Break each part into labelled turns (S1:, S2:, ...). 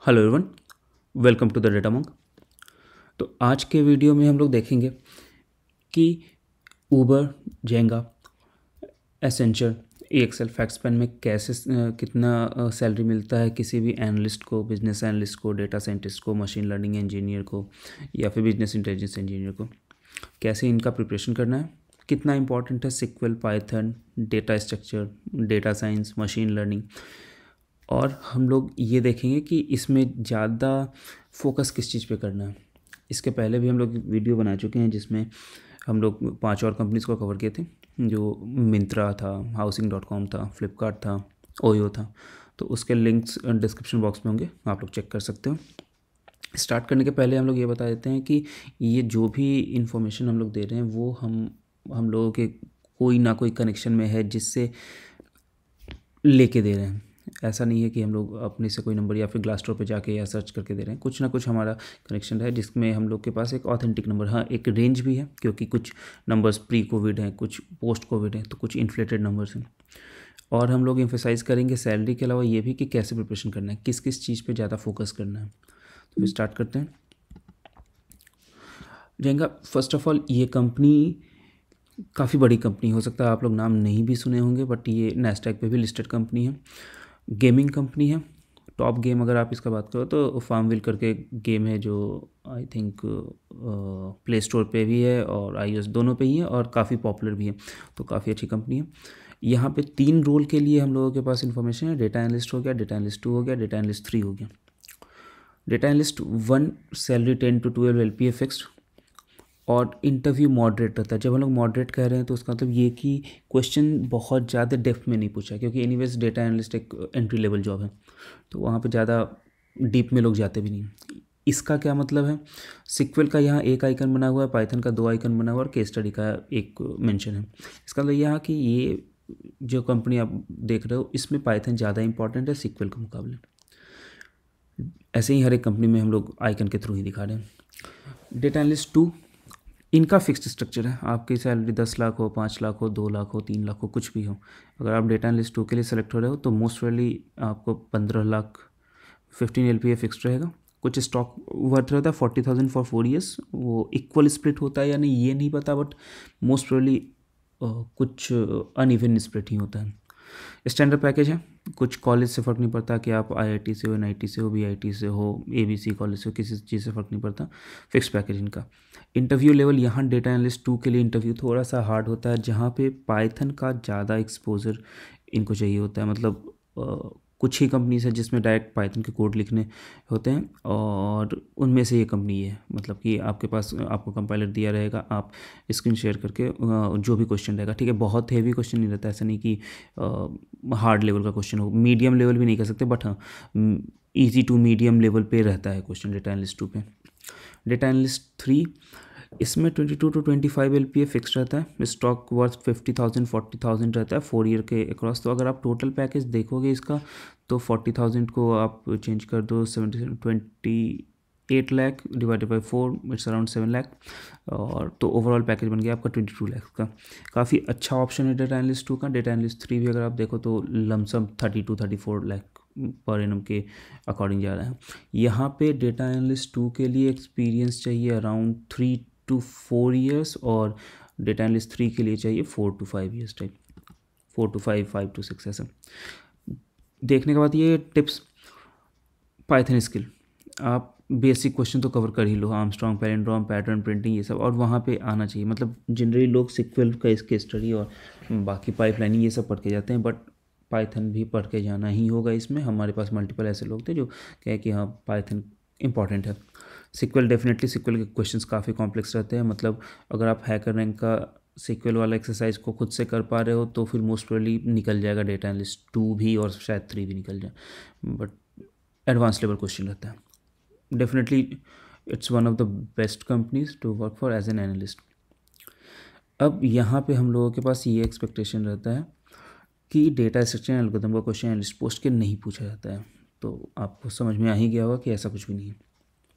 S1: Hello everyone, welcome to the data monk. तो आज के वीडियो में हम लोग देखेंगे कि Uber, Zynga, Accenture, Excel, FactSpan में कैसे कितना सैलरी मिलता है किसी भी एनालिस्ट को, बिजनेस एनालिस्ट को, डेटा साइंटिस्ट को, मशीन लर्निंग इंजीनियर को या फिर बिजनेस इंटेलिजेंस इंजीनियर को, कैसे इनका प्रिपरेशन करना है, कितना इंपॉर्टेंट है SQL, Python, data structure, data science, machine learning. और हम लोग ये देखेंगे कि इसमें ज़्यादा फोकस किस चीज़ पे करना है। इसके पहले भी हम लोग वीडियो बना चुके हैं जिसमें हम लोग 5 और कंपनीज़ को कवर किए थे, जो मिंत्रा था, housing.com था, फ्लिपकार्ट था, ओयो था। तो उसके लिंक्स डिस्क्रिप्शन बॉक्स में होंगे, आप लोग चेक कर सकते हो। स्टार्ट करने के पहले हम लोग ये बता देते हैं कि ये जो भी इंफॉर्मेशन हम लोग दे रहे हैं वो हम लोगों के कोई ना कोई कनेक्शन में है जिससे लेके दे रहे हैं। ऐसा नहीं है कि हम लोग अपने से कोई नंबर या फिर ग्लासडोर पे जाके या सर्च करके दे रहे हैं। कुछ ना कुछ हमारा कनेक्शन है जिसमें हम लोग के पास एक ऑथेंटिक नंबर, हाँ एक रेंज भी है, क्योंकि कुछ नंबर्स प्री कोविड हैं, कुछ पोस्ट कोविड हैं, तो कुछ इन्फ्लेटेड नंबर्स हैं। और हम लोग एम्फेसाइज करेंगे सैलरी के अलावा ये भी कि कैसे प्रिपरेशन करना है, किस किस चीज़ पर ज़्यादा फोकस करना है। तो फिर स्टार्ट करते हैं। जेंगा, फर्स्ट ऑफ ऑल ये कंपनी काफ़ी बड़ी कंपनी, हो सकता है आप लोग नाम नहीं भी सुने होंगे, बट ये नैस्डैक पे भी लिस्टेड कंपनी है। गेमिंग कंपनी है। टॉप गेम अगर आप इसका बात करो तो फार्मविल करके गेम है जो आई थिंक प्ले स्टोर पे भी है और iOS दोनों पे ही है और काफ़ी पॉपुलर भी है, तो काफ़ी अच्छी कंपनी है। यहाँ पे 3 रोल के लिए हम लोगों के पास इन्फॉर्मेशन है। डेटा एनालिस्ट हो गया, डेटा एनालिस्ट 2 हो गया, डेटा एनालिस्ट 3 हो गया। Data analyst 1 salary 10 to 12 LPA fixed और इंटरव्यू मॉडरेट रहता है। जब हम लोग मॉडरेट कह रहे हैं तो उसका मतलब ये कि क्वेश्चन बहुत ज़्यादा डेप्थ में नहीं पूछा, क्योंकि एनीवेज डेटा एनालिस्ट एक एंट्री लेवल जॉब है, तो वहाँ पे ज़्यादा डीप में लोग जाते भी नहीं। इसका क्या मतलब है, सिक्वल का यहाँ एक आइकन बना हुआ है, पाइथन का 2 आइकन बना हुआ है और केस स्टडी का एक मेंशन है। इसका मतलब यहाँ कि ये जो कंपनी आप देख रहे हो इसमें पाइथन ज़्यादा इंपॉर्टेंट है सिक्वल के मुकाबले। ऐसे ही हर एक कंपनी में हम लोग आइकन के थ्रू ही दिखा रहे हैं। डेटा एनालिस्ट 2, इनका फिक्स्ड स्ट्रक्चर है। आपकी सैलरी 10 लाख हो, 5 लाख हो, 2 लाख हो, 3 लाख हो, कुछ भी हो। अगर आप डेटा एनालिस्ट 2 के लिए सेलेक्ट हो रहे हो तो मोस्ट प्रोबेबली आपको 15 लाख 15 LPA फिक्स्ड रहेगा। कुछ स्टॉक वर्थ रहता है 40,000 फॉर 4 ईयर्स। वो इक्वल स्प्लिट होता है या नहीं ये नहीं पता, बट मोस्ट प्रोबेबली कुछ अनइवन स्प्लिट ही होता है। स्टैंडर्ड पैकेज है, कुछ कॉलेज से फ़र्क नहीं पड़ता कि आप IIT से हो, NIT से हो, BIT से हो, ABC कॉलेज से हो, किसी चीज़ से फ़र्क नहीं पड़ता। फिक्स पैकेज इनका। इंटरव्यू लेवल यहाँ डेटा एनालिस्ट 2 के लिए इंटरव्यू थोड़ा सा हार्ड होता है, जहाँ पे पाइथन का ज़्यादा एक्सपोजर इनको चाहिए होता है। मतलब कुछ ही कंपनीज है जिसमें डायरेक्ट पाइथन के कोड लिखने होते हैं और उनमें से ये कंपनी है। मतलब कि आपके पास आपको कंपाइलर दिया रहेगा, आप स्क्रीन शेयर करके जो भी क्वेश्चन रहेगा, ठीक है, बहुत हेवी क्वेश्चन नहीं रहता, ऐसा नहीं कि हार्ड लेवल का क्वेश्चन हो, मीडियम लेवल भी नहीं कर सकते, बट हाँ ईजी टू मीडियम लेवल पे रहता है क्वेश्चन डेटा एनालिस्ट 2 पे। डेटा एनालिस्ट 3, इसमें 22 to 25 LPA फिक्स रहता है। स्टॉक वर्थ 50,000 40,000 रहता है 4 ईयर के अक्रॉस। तो अगर आप टोटल पैकेज देखोगे इसका तो 40,000 को आप चेंज कर दो 28 lakh divided by 4, it's around 7 lakh, और तो ओवरऑल पैकेज बन गया आपका 22 लाख का। काफ़ी अच्छा ऑप्शन है डेटा एनालिस्ट 2 का। डेटा एनालिस्ट 3 भी अगर आप देखो तो लमसम 32-34 लाख पर एनम के अकॉर्डिंग जा रहा है। यहाँ पे डेटा एनालिस्ट 2 के लिए एक्सपीरियंस चाहिए अराउंड 3 to 4 ईयर्स और डेटा एनालिस्ट 3 के लिए चाहिए 4 to 5 years type, 4 to 5, 5 to 6 ऐसा। देखने के बाद ये टिप्स, पाइथन स्किल, आप बेसिक क्वेश्चन तो कवर कर ही लो, आर्मस्ट्रॉन्ग, पैलिंड्रोम, पैटर्न प्रिंटिंग, ये सब, और वहाँ पे आना चाहिए। मतलब जनरली लोग सिक्वल का इसके स्टडी और बाकी पाइपलाइनिंग ये सब पढ़ के जाते हैं, बट पाइथन भी पढ़ के जाना ही होगा इसमें। हमारे पास मल्टीपल ऐसे लोग थे जो कहे कि हाँ पाइथन इंपॉर्टेंट है। सिक्वल डेफिनेटली, सिक्वल के क्वेश्चंस काफ़ी कॉम्प्लेक्स रहते हैं। मतलब अगर आप हैकर रैंक का सिक्वल वाला एक्सरसाइज को खुद से कर पा रहे हो तो फिर मोस्ट प्रोबेबली निकल जाएगा डेटा एनालिस्ट 2 भी और शायद 3 भी निकल जाए, बट एडवांस लेवल क्वेश्चन रहता है। Definitely it's one of the best companies to work for as an analyst. अब यहाँ पे हम लोगों के पास ये एक्सपेक्टेशन रहता है कि डेटा स्ट्रक्चर एल्गोरिथम का क्वेश्चन एनालिस्ट पोस्ट के नहीं पूछा जाता है। तो आपको समझ में आ ही गया होगा कि ऐसा कुछ भी नहीं है,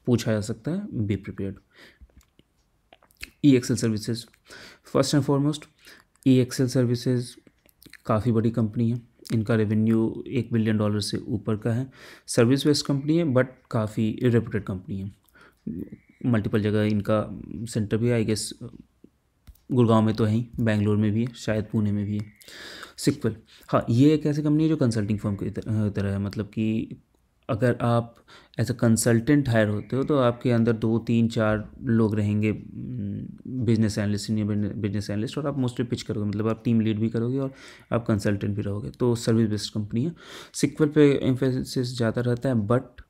S1: पूछा जा सकता है, be prepared. EXL services, first and foremost EXL services काफ़ी बड़ी कंपनी है इनका रेवेन्यू $1 बिलियन से ऊपर का है। सर्विस बेस्ड कंपनी है बट काफ़ी रेप्यूटेड कंपनी है, मल्टीपल जगह इनका सेंटर भी है, आई गेस गुड़गांव में तो है ही, बेंगलोर में भी है, शायद पुणे में भी है। सिक्वल, हाँ ये एक ऐसी कंपनी है जो कंसल्टिंग फर्म की तरह है, मतलब कि अगर आप एज अ कंसल्टेंट हायर होते हो तो आपके अंदर 2 3 4 लोग रहेंगे, business analyst, senior business analyst, और आप मोस्टली पिच करोगे, मतलब आप टीम लीड भी करोगे और आप कंसल्टेंट भी रहोगे। तो सर्विस बेस्ड कंपनी है। सिक्वल पे एम्फेसिस ज़्यादा रहता है बट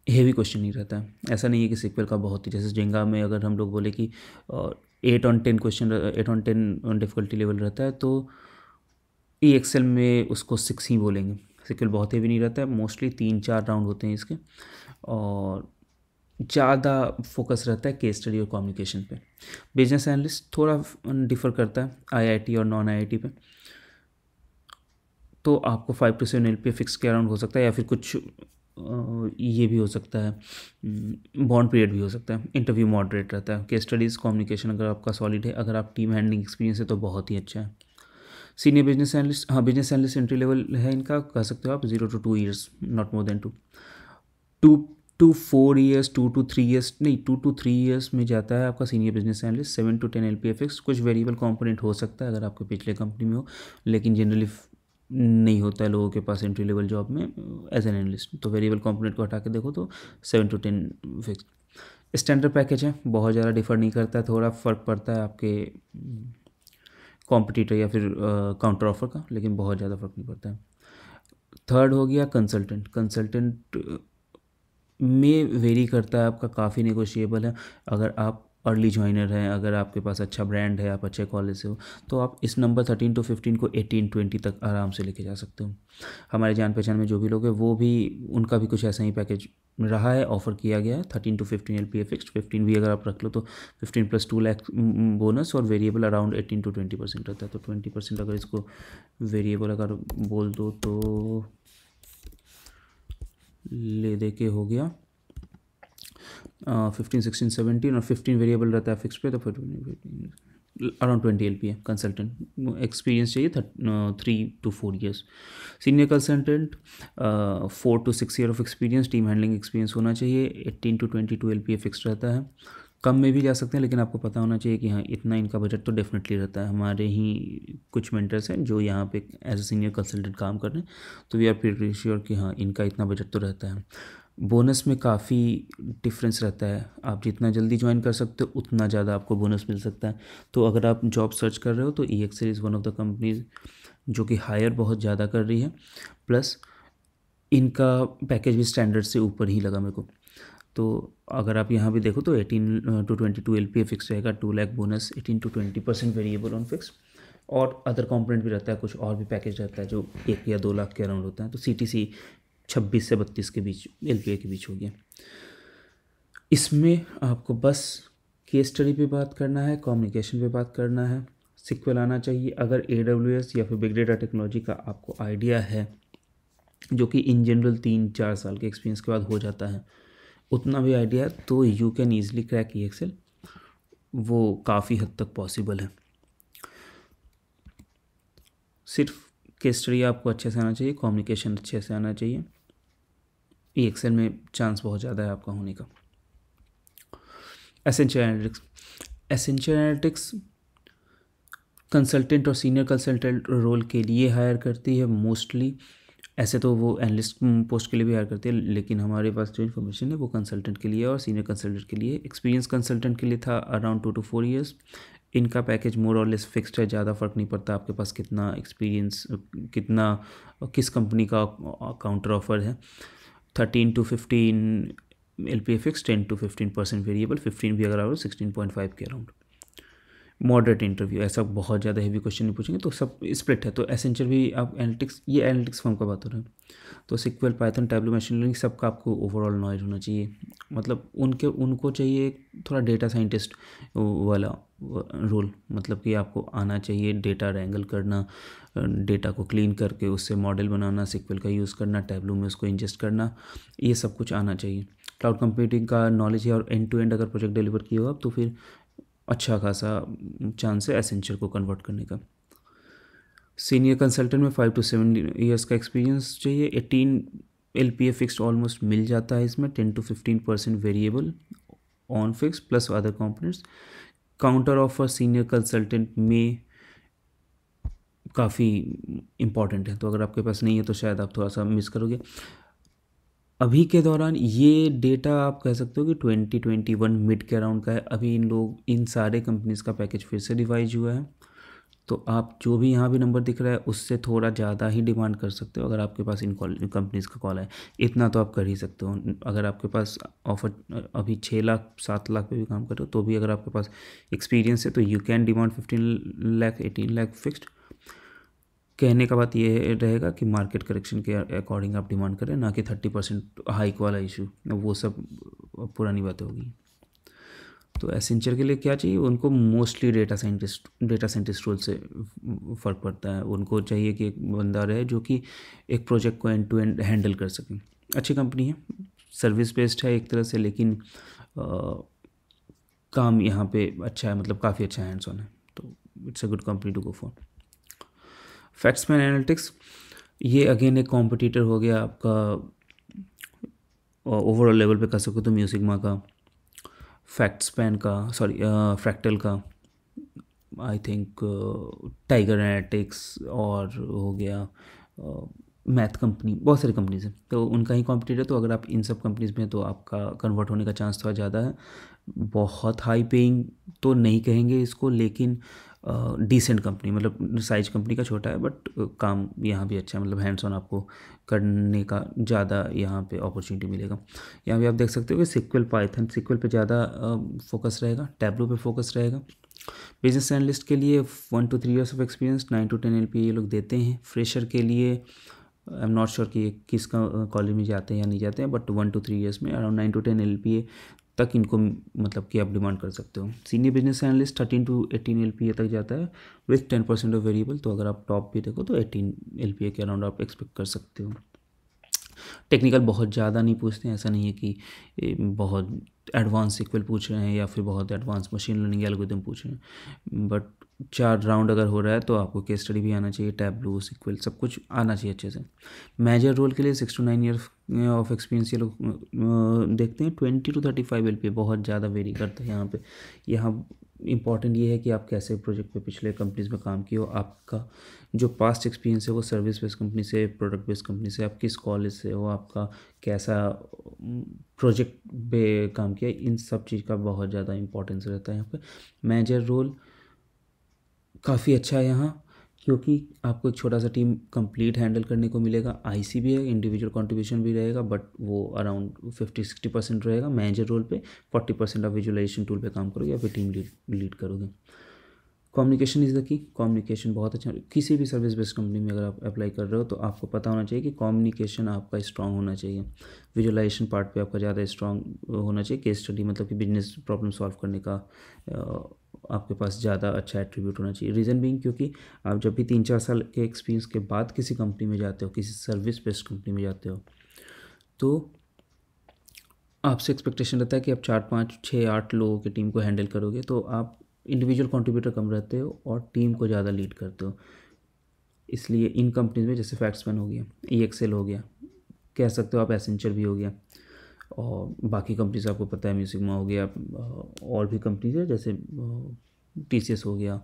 S1: हेवी क्वेश्चन नहीं रहता है। ऐसा नहीं है कि सिक्वल का बहुत ही, जैसे जेंगा में अगर हम लोग बोले कि 8 on 10 question, 8 on 10 difficulty level रहता है, तो ई एक्सेल में उसको 6 ही बोलेंगे। सिक्वल बहुत हेवी नहीं रहता है, मोस्टली 3 4 राउंड होते हैं इसके, और ज़्यादा फोकस रहता है केस स्टडी और कम्युनिकेशन पे। बिजनेस एनालिस्ट थोड़ा डिफ़र करता है आईआईटी और नॉन आईआईटी पे, तो आपको 5 to 7 LPA फिक्स के अराउंड हो सकता है, या फिर कुछ ये भी हो सकता है, बॉन्ड पीरियड भी हो सकता है। इंटरव्यू मॉडरेट रहता है। केस स्टडीज़ कम्युनिकेशन अगर आपका सॉलिड है, अगर आप टीम हैंडलिंग एक्सपीरियंस है तो बहुत ही अच्छा है। सीनियर बिजनेस एनालिस्ट, हाँ बिजनेस एनालिस्ट एंट्री लेवल है इनका, कह सकते हो आप 0 to 2 years, not more than 2 to 4 years, 2 to 3 years, नहीं 2 to 3 years में जाता है आपका senior business analyst. 7 to 10 LPA fix, कुछ वेरिएबल कंपोनेंट हो सकता है अगर आपके पिछले कंपनी में हो, लेकिन जनरली नहीं होता है लोगों के पास एंट्री लेवल जॉब में एज एन एनालिस्ट। तो वेरिएबल कंपोनेंट को हटा के देखो तो 7 to 10 फिक्स। स्टैंडर्ड पैकेज है, बहुत ज़्यादा डिफर नहीं करता है, थोड़ा फ़र्क पड़ता है आपके कॉम्पिटिटर या फिर काउंटर ऑफर का, लेकिन बहुत ज़्यादा फ़र्क नहीं पड़ता है। थर्ड हो गया कंसल्टेंट। कंसल्टेंट में वेरी करता है आपका, काफ़ी नेगोशिएबल है। अगर आप अर्ली ज्वाइनर हैं, अगर आपके पास अच्छा ब्रांड है, आप अच्छे कॉलेज से हो, तो आप इस नंबर 13 to 15 को 18 20 तक आराम से लेके जा सकते हो। हमारे जान पहचान में जो भी लोग हैं वो भी, उनका भी कुछ ऐसा ही पैकेज रहा है, ऑफर किया गया है। 13 to 15 LPA फिक्स्ड, 15 भी अगर आप रख लो तो 15 + 2 लाख बोनस, और वेरिएबल अराउंड 18 to 20% रहता है। तो 20% अगर इसको वेरिएबल अगर बोल दो तो ले दे के हो गया 15 16 17, और 15 वेरिएबल रहता है फिक्स पे, तो फिर अराउंड 20 LPA। कंसल्टेंट एक्सपीरियंस चाहिए 3 to 4 years। Senior consultant 4 to 6 year of experience, team handling experience होना चाहिए। 18 to 22 LPA फिक्स रहता है। कम में भी जा सकते हैं, लेकिन आपको पता होना चाहिए कि हाँ इतना इनका बजट तो डेफिनेटली रहता है। हमारे ही कुछ मेंटर्स हैं जो यहाँ पे एज ए सीनियर कंसल्टेंट काम कर रहे हैं, तो वी आर प्रीटी श्योर कि हाँ इनका इतना बजट तो रहता है। बोनस में काफ़ी डिफरेंस रहता है, आप जितना जल्दी ज्वाइन कर सकते हो उतना ज़्यादा आपको बोनस मिल सकता है। तो अगर आप जॉब सर्च कर रहे हो तो EXL is one of the companies जो कि हायर बहुत ज़्यादा कर रही है, प्लस इनका पैकेज भी स्टैंडर्ड से ऊपर ही लगा मेरे को। तो अगर आप यहाँ भी देखो तो 18 to 22 LPA फिक्स रहेगा, 2 lakh bonus, 18 to 20% variable on fix, और अदर कंपोनेंट भी रहता है, कुछ और भी पैकेज रहता है जो 1 या 2 लाख के अराउंड होता है। तो CTC 26 से 32 के बीच LPA के बीच हो गया। इसमें आपको बस केस स्टडी पे बात करना है, कम्युनिकेशन पे बात करना है, सिक्वल आना चाहिए। अगर AWS या फिर बिग डेटा टेक्नोलॉजी का आपको आइडिया है, जो कि इन जनरल 3 4 साल के एक्सपीरियंस के बाद हो जाता है, उतना भी आइडिया, तो you can easily crack EXL। वो काफ़ी हद तक पॉसिबल है। सिर्फ केस स्टडी आपको अच्छे से आना चाहिए, कम्युनिकेशन अच्छे से आना चाहिए, EXL में चांस बहुत ज़्यादा है आपका होने का। Essential analytics, essential analytics consultant और सीनियर कंसल्टेंट रोल के लिए हायर करती है मोस्टली। ऐसे तो वो एनालिस्ट पोस्ट के लिए भी हायर करती है, लेकिन हमारे पास जो इन्फॉर्मेशन है वो कंसल्टेंट के लिए और सीनियर कंसल्टेंट के लिए। एक्सपीरियंस कंसल्टेंट के लिए था अराउंड 2 to 4 years। इनका पैकेज मोर और लेस फिक्स्ड है, ज़्यादा फ़र्क नहीं पड़ता आपके पास कितना एक्सपीरियंस, कितना किस कंपनी का काउंटर ऑफर है। 13 to 15 LPA fix, 10 to 15% variable, 15 भी अगर आओ 16.5 के अराउंड। मॉडरेट इंटरव्यू, ऐसा बहुत ज़्यादा हेवी क्वेश्चन नहीं पूछेंगे, तो सब स्प्लिट है। तो एसेंशियल भी आप एनालिटिक्स, ये एनालिटिक्स फॉर्म का बात हो रहा है, तो SQL, Python, Tableau, machine learning सबका आपको ओवरऑल नॉलेज होना चाहिए। मतलब उनको चाहिए थोड़ा डेटा साइंटिस्ट वाला रोल, मतलब कि आपको आना चाहिए डेटा रैंगल करना, डेटा को क्लीन करके उससे मॉडल बनाना, सिक्वल का यूज़ करना, टैबलो में उसको इंजेस्ट करना, ये सब कुछ आना चाहिए। क्लाउड कंप्यूटिंग का नॉलेज है, और एंड टू एंड अगर प्रोजेक्ट डिलीवर किया हो आप तो फिर अच्छा खासा चांस है एसेंशियल को कन्वर्ट करने का। सीनियर कंसल्टेंट में 5 to 7 years का एक्सपीरियंस चाहिए। 18 LPA फिक्स्ड ऑलमोस्ट मिल जाता है इसमें। 10 to 15% variable on fix plus other components. Counter offer senior consultant में काफ़ी इम्पॉर्टेंट है, तो अगर आपके पास नहीं है तो शायद आप थोड़ा सा मिस करोगे। अभी के दौरान ये डेटा आप कह सकते हो कि 2021 मिड के अराउंड का है। अभी इन सारे कंपनीज़ का पैकेज फिर से रिवाइज हुआ है, तो आप जो भी यहाँ भी नंबर दिख रहा है उससे थोड़ा ज़्यादा ही डिमांड कर सकते हो अगर आपके पास इन कंपनीज़ का कॉल है। इतना तो आप कर ही सकते हो। अगर आपके पास ऑफर अभी 6 लाख 7 लाख पे भी काम कर रहे हो तो भी अगर आपके पास एक्सपीरियंस है तो you can demand 15 lakh 18 lakh fixed. कहने का बात ये रहेगा कि मार्केट करेक्शन के अकॉर्डिंग आप डिमांड करें, ना कि 30% हाइक वाला इशू, वो सब पुरानी बातें होगी। तो एसेंचर के लिए क्या चाहिए उनको? मोस्टली डेटा साइंटिस्ट रोल से फ़र्क पड़ता है। उनको चाहिए कि एक बंदा रहे जो कि एक प्रोजेक्ट को एंड टू एंड हैंडल कर सके। अच्छी कंपनी है, सर्विस बेस्ड है एक तरह से, लेकिन काम यहाँ पे अच्छा है, मतलब काफ़ी अच्छा हैंड्स ऑन है, तो it's a good company to go for. Factsman analytics, ये अगेन एक कॉम्पिटिटर हो गया आपका ओवरऑल लेवल पे कह सको तो म्यूजिकमा का, फैक्ट्सपैन का, सॉरी फ्रैक्टल का, आई थिंक टाइगर एनालिटिक्स, और हो गया मैथ कंपनी, बहुत सारी कंपनीज हैं, तो उनका ही कॉम्पिटिटर। तो अगर आप इन सब कंपनीज में तो आपका कन्वर्ट होने का चांस थोड़ा ज़्यादा है। बहुत हाई पेइंग तो नहीं कहेंगे इसको, लेकिन डिसेंट कंपनी, मतलब साइज कंपनी का छोटा है बट काम यहाँ भी अच्छा है, मतलब हैंड्स ऑन आपको करने का ज़्यादा यहाँ पे अपॉर्चुनिटी मिलेगा। यहाँ भी आप देख सकते हो कि सिक्वल पाइथन सिक्वल पे ज़्यादा फोकस रहेगा, टैब्लो पे फोकस रहेगा। बिजनेस एनालिस्ट के लिए 1 to 3 years of experience, 9 to 10 LPA ये लोग देते हैं। फ्रेशर के लिए आई एम नॉट श्योर कि ये किस कॉलेज में जाते हैं या नहीं जाते हैं, बट 1 to 3 years में अराउंड 9 to 10 LPA तक इनको मतलब कि आप डिमांड कर सकते हो। Senior business analyst 13 to 18 LPA तक जाता है विथ 10% ऑफ वेरिएबल, तो अगर आप टॉप भी देखो तो 18 LPA के अराउंड आप एक्सपेक्ट कर सकते हो। टेक्निकल बहुत ज़्यादा नहीं पूछते हैं, ऐसा नहीं है कि बहुत एडवांस सिक्वल पूछ रहे हैं या फिर बहुत एडवांस मशीन लर्निंग एल्गोरिथम पूछ रहे हैं, बट 4 राउंड अगर हो रहा है तो आपको केस स्टडी भी आना चाहिए, टैब्लू सिक्वल सब कुछ आना चाहिए अच्छे से। मेजर रोल के लिए 6 to 9 years ऑफ एक्सपीरियंस ये लोग देखते हैं। 20 to 35 LPA बहुत ज़्यादा वेरी करता है यहाँ पे। यहाँ इंपॉर्टेंट ये है कि आप कैसे प्रोजेक्ट पे पिछले कंपनीज में काम किए हो, आपका जो पास्ट एक्सपीरियंस है वो सर्विस बेस्ड कंपनी से, प्रोडक्ट बेस्ड कंपनी से, आप किस कॉलेज से हो, आपका कैसा प्रोजेक्ट पे काम किया, इन सब चीज़ का बहुत ज़्यादा इंपॉर्टेंस रहता है यहाँ पे। मेजर रोल काफ़ी अच्छा है यहाँ, क्योंकि आपको एक छोटा सा टीम कंप्लीट हैंडल करने को मिलेगा। आईसी भी है, इंडिविजुअल कंट्रीब्यूशन भी रहेगा, बट वो अराउंड 50-60% रहेगा। मैनेजर रोल पे 40% आप विजुअलाइजेशन टूल पे काम करोगे या फिर टीम लीड करोगे। Communication is the key, communication बहुत अच्छा। किसी भी सर्विस बेस्ड कंपनी में अगर आप अप्लाई कर रहे हो तो आपको पता होना चाहिए कि कम्युनिकेशन आपका स्ट्रांग होना चाहिए। विजुअलाइजेशन पार्ट पे आपका ज़्यादा स्ट्रांग होना चाहिए। केस स्टडी मतलब कि बिजनेस प्रॉब्लम सॉल्व करने का आपके पास ज़्यादा अच्छा एट्रीब्यूट होना चाहिए। रीज़न बीइंग क्योंकि आप जब भी 3-4 साल के एक्सपीरियंस के बाद किसी कंपनी में जाते हो, किसी सर्विस बेस्ड कंपनी में जाते हो, तो आपसे एक्सपेक्टेशन रहता है कि आप 4-5-6-8 लोगों की टीम को हैंडल करोगे, तो आप इंडिविजुअल कंट्रीब्यूटर कम रहते हो और टीम को ज़्यादा लीड करते हो। इसलिए इन कंपनीज में जैसे फैक्ट्समैन हो गया, EXL हो गया, कह सकते हो आप एसेंचर भी हो गया, और बाकी कंपनीज आपको पता है म्यूजिकमा हो गया, और भी कंपनीज है जैसे TCS हो गया,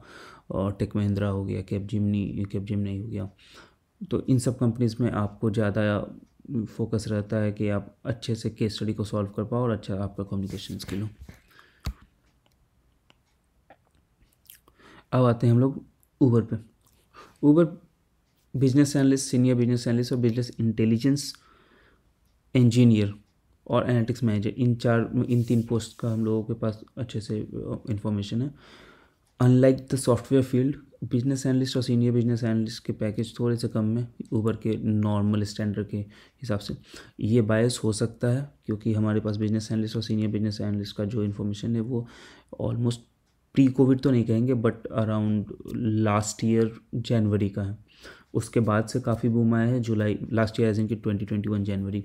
S1: और टेक महिंद्रा हो गया, कैपजेमिनी हो गया। तो इन सब कंपनीज में आपको ज़्यादा फोकस रहता है कि आप अच्छे से केस स्टडी को सॉल्व कर पाओ और अच्छा आपका कम्युनिकेशन स्किल हो। अब आते हैं हम लोग ऊबर पे। Uber business analyst, senior business analyst और बिजनेस इंटेलिजेंस इंजीनियर और एनालिटिक्स मैनेजर, इन 3 पोस्ट का हम लोगों के पास अच्छे से इंफॉर्मेशन है। Unlike the software field, business analyst और सीनियर बिजनेस एनालिस्ट के पैकेज थोड़े से कम में ऊबर के नॉर्मल स्टैंडर्ड के हिसाब से। ये बायस हो सकता है क्योंकि हमारे पास बिजनेस एनालिस्ट और सीनियर बिजनेस एनालिस्ट का जो इन्फॉर्मेशन है वो ऑलमोस्ट प्री कोविड तो नहीं कहेंगे बट अराउंड लास्ट ईयर जनवरी का है। उसके बाद से काफ़ी बूम आया है, जुलाई लास्ट ईयर एज इनकी 2021 जनवरी,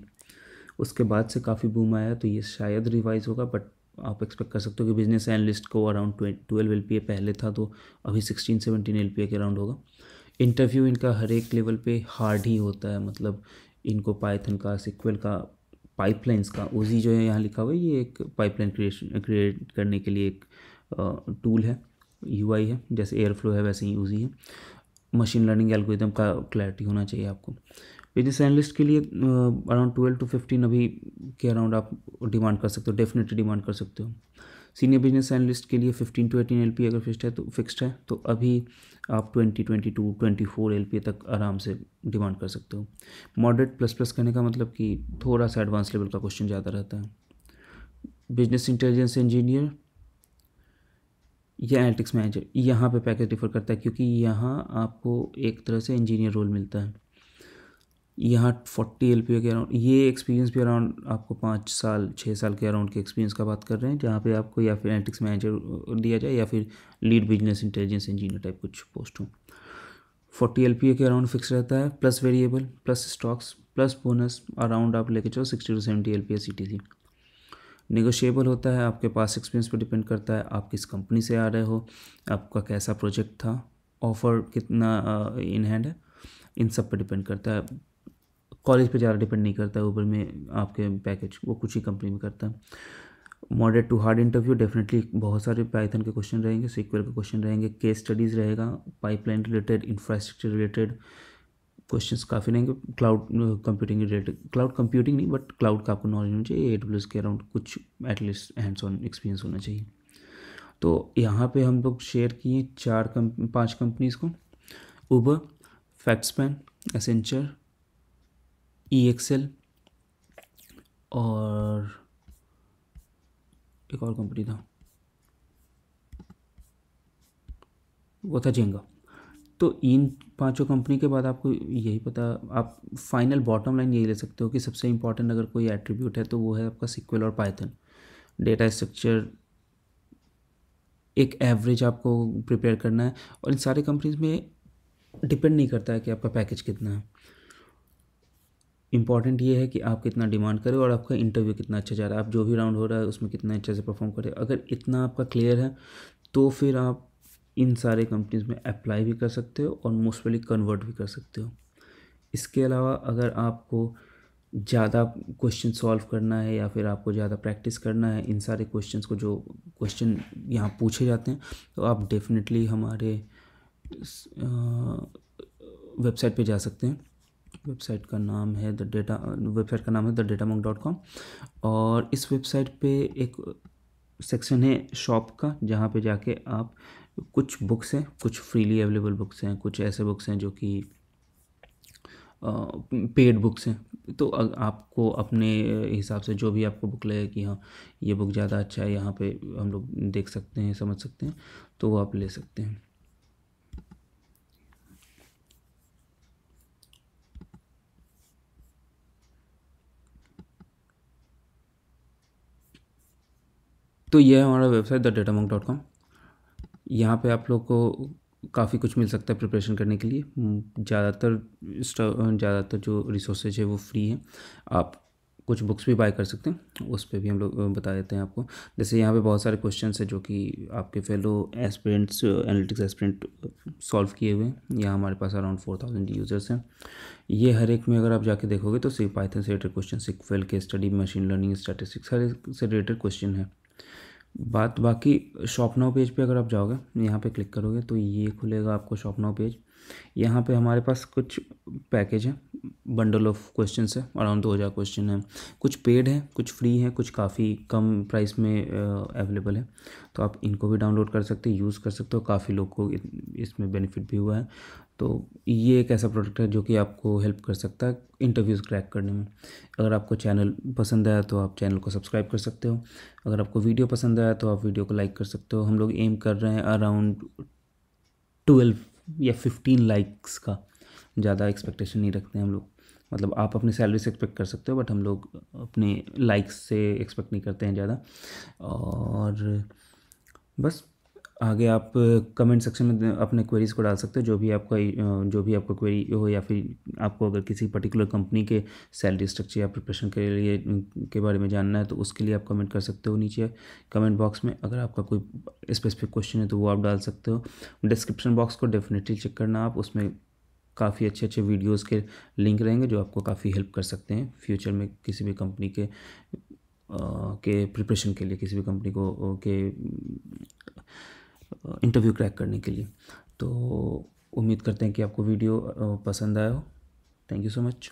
S1: उसके बाद से काफ़ी बूम आया है, तो ये शायद रिवाइज होगा। बट आप एक्सपेक्ट कर सकते हो कि बिजनेस एनालिस्ट को अराउंड 12 LPA पहले था, तो अभी 16-17 LPA के अराउंड होगा। इंटरव्यू इनका हर एक लेवल पे हार्ड ही होता है, मतलब इनको पाइथन का, सिक्वल का, पाइपलाइंस का, ओजी जो है यहाँ लिखा हुआ है, ये एक पाइपलाइन क्रिएट करने के लिए एक टूल है, यूआई है, जैसे एयरफ्लो है वैसे ही ओजी है। मशीन लर्निंग एल्गोरिदम का क्लैरिटी होना चाहिए आपको। बिजनेस एनालिस्ट के लिए अराउंड 12 to 15 अभी के अराउंड आप डिमांड कर सकते हो, डेफिनेटली डिमांड कर सकते हो। सीनियर बिजनेस एनालिस्ट के लिए 15 to 18 LPA अगर फिक्स्ड है तो अभी आप 20, 22, 24 LPA तक आराम से डिमांड कर सकते हो। मॉडरेट प्लस प्लस करने का मतलब कि थोड़ा सा एडवांस लेवल का क्वेश्चन ज़्यादा रहता है। बिजनेस इंटेलिजेंस इंजीनियर या एनालिटिक्स मैनेजर, यहाँ पे पैकेज डिफर करता है, क्योंकि यहाँ आपको एक तरह से इंजीनियर रोल मिलता है। यहाँ 40 LPA के अराउंड, ये एक्सपीरियंस भी अराउंड आपको 5 साल 6 साल के अराउंड के एक्सपीरियंस का बात कर रहे हैं, जहाँ पे आपको या फिर एनालिटिक्स मैनेजर दिया जाए या फिर lead business intelligence engineer type कुछ पोस्ट हो। 40 LPA के अराउंड फिक्स रहता है, plus variable plus stocks plus bonus around आप लेके चलो 60 to 70 LPA CTC। नेगोशिएबल होता है, आपके पास एक्सपीरियंस पर डिपेंड करता है, आप किस कंपनी से आ रहे हो, आपका कैसा प्रोजेक्ट था, ऑफर कितना इन हैंड है, इन सब पर डिपेंड करता है। कॉलेज पे ज़्यादा डिपेंड नहीं करता है ऊपर में आपके पैकेज, वो कुछ ही कंपनी में करता है। Moderate to hard interview, definitely बहुत सारे पाइथन के क्वेश्चन रहेंगे, सीक्वल के क्वेश्चन रहेंगे, केस स्टडीज़ रहेगा, pipeline related, infrastructure related questions काफ़ी रहेंगे, cloud computing related, cloud computing नहीं बट क्लाउड का आपको नॉलेज होना चाहिए, AWS के अराउंड कुछ एटलीस्ट हैंड्स ऑन एक्सपीरियंस होना चाहिए। तो यहाँ पे हम लोग शेयर किए 5 कंपनीज़ को, उबर, फैक्टस्पैन, एसेंचर, EXL और एक और कंपनी था, वो था जेंगा। तो इन 5 कंपनी के बाद आपको यही पता, आप फाइनल बॉटम लाइन यही ले सकते हो कि सबसे इंपॉर्टेंट अगर कोई एट्रीब्यूट है तो वो है आपका सिक्वल और पाइथन। डेटा स्ट्रक्चर एक एवरेज आपको प्रिपेयर करना है, और इन सारे कंपनीज में डिपेंड नहीं करता है कि आपका पैकेज कितना है। इंपॉर्टेंट ये है कि आप कितना डिमांड करें और आपका इंटरव्यू कितना अच्छा जा रहा है, आप जो भी राउंड हो रहा है उसमें कितना अच्छे से परफॉर्म करें। अगर इतना आपका क्लियर है तो फिर आप इन सारे कंपनीज में अप्लाई भी कर सकते हो और मोस्टली कन्वर्ट भी कर सकते हो। इसके अलावा अगर आपको ज़्यादा क्वेश्चन सॉल्व करना है या फिर आपको ज़्यादा प्रैक्टिस करना है इन सारे क्वेश्चंस को, जो क्वेश्चन यहाँ पूछे जाते हैं, तो आप डेफिनेटली हमारे वेबसाइट पे जा सकते हैं। वेबसाइट का नाम है thedatamong.com, और इस वेबसाइट पे एक सेक्शन है शॉप का, जहाँ पे जाके आप कुछ बुक्स हैं, कुछ फ्रीली अवेलेबल बुक्स हैं, कुछ ऐसे बुक्स हैं जो कि पेड बुक्स हैं। तो आपको अपने हिसाब से जो भी आपको बुक लगे कि हाँ ये बुक ज़्यादा अच्छा है, यहाँ पे हम लोग देख सकते हैं, समझ सकते हैं, तो वो आप ले सकते हैं। तो ये है हमारा वेबसाइट thedatamong.com। यहाँ पे आप लोग को काफ़ी कुछ मिल सकता है प्रिपरेशन करने के लिए। ज़्यादातर जो रिसोर्सेज है वो फ्री है, आप कुछ बुक्स भी बाय कर सकते हैं, उस पर भी हम लोग बता देते हैं आपको। जैसे यहाँ पे बहुत सारे क्वेश्चंस हैं जो कि आपके fellow aspirants, analytics aspirant solve किए हुए हैं। यहाँ हमारे पास अराउंड 4000 यूज़र्स हैं। ये हर एक में अगर आप जाके देखोगे तो सिर्फ पाइथन से रिलेटेड क्वेश्चन, सिक्वल के स्टडी, मशीन लर्निंग, स्टैटिस्टिक्स, हर एक से रिलेटेड क्वेश्चन है। बात बाकी शॉप नाउ पेज पे अगर आप जाओगे, यहाँ पे क्लिक करोगे तो ये खुलेगा आपको शॉप नाउ पेज। यहाँ पे हमारे पास कुछ पैकेज है, बंडल ऑफ क्वेश्चंस है, अराउंड 2000 क्वेश्चन है, कुछ पेड है, कुछ फ्री है, कुछ काफ़ी कम प्राइस में अवेलेबल है। तो आप इनको भी डाउनलोड कर सकते हो, यूज़ कर सकते हो, काफ़ी लोग को इसमें बेनिफिट भी हुआ है। तो ये एक ऐसा प्रोडक्ट है जो कि आपको हेल्प कर सकता है इंटरव्यूज़ क्रैक करने में। अगर आपको चैनल पसंद आया तो आप चैनल को सब्सक्राइब कर सकते हो, अगर आपको वीडियो पसंद आया तो आप वीडियो को लाइक कर सकते हो। हम लोग एम कर रहे हैं अराउंड 12 या 15 लाइक्स का, ज़्यादा एक्सपेक्टेशन नहीं रखते हैं हम लोग। मतलब आप अपनी सैलरी से एक्सपेक्ट कर सकते हो, बट हम लोग अपने लाइक्स से एक्सपेक्ट नहीं करते हैं ज़्यादा। और बस आगे आप कमेंट सेक्शन में अपने क्वेरीज को डाल सकते हो, जो भी आपका क्वेरी हो, या फिर आपको अगर किसी पर्टिकुलर कंपनी के सैलरी स्ट्रक्चर या प्रिपरेशन के लिए के बारे में जानना है तो उसके लिए आप कमेंट कर सकते हो नीचे कमेंट बॉक्स में। अगर आपका कोई स्पेसिफिक क्वेश्चन है तो वो आप डाल सकते हो। डिस्क्रिप्शन बॉक्स को डेफिनेटली चेक करना आप, उसमें काफ़ी अच्छे अच्छे वीडियोस के लिंक रहेंगे जो आपको काफ़ी हेल्प कर सकते हैं फ्यूचर में किसी भी कंपनी के प्रिपरेशन के लिए, किसी भी कंपनी को के इंटरव्यू क्रैक करने के लिए। तो उम्मीद करते हैं कि आपको वीडियो पसंद आया हो। Thank you so much.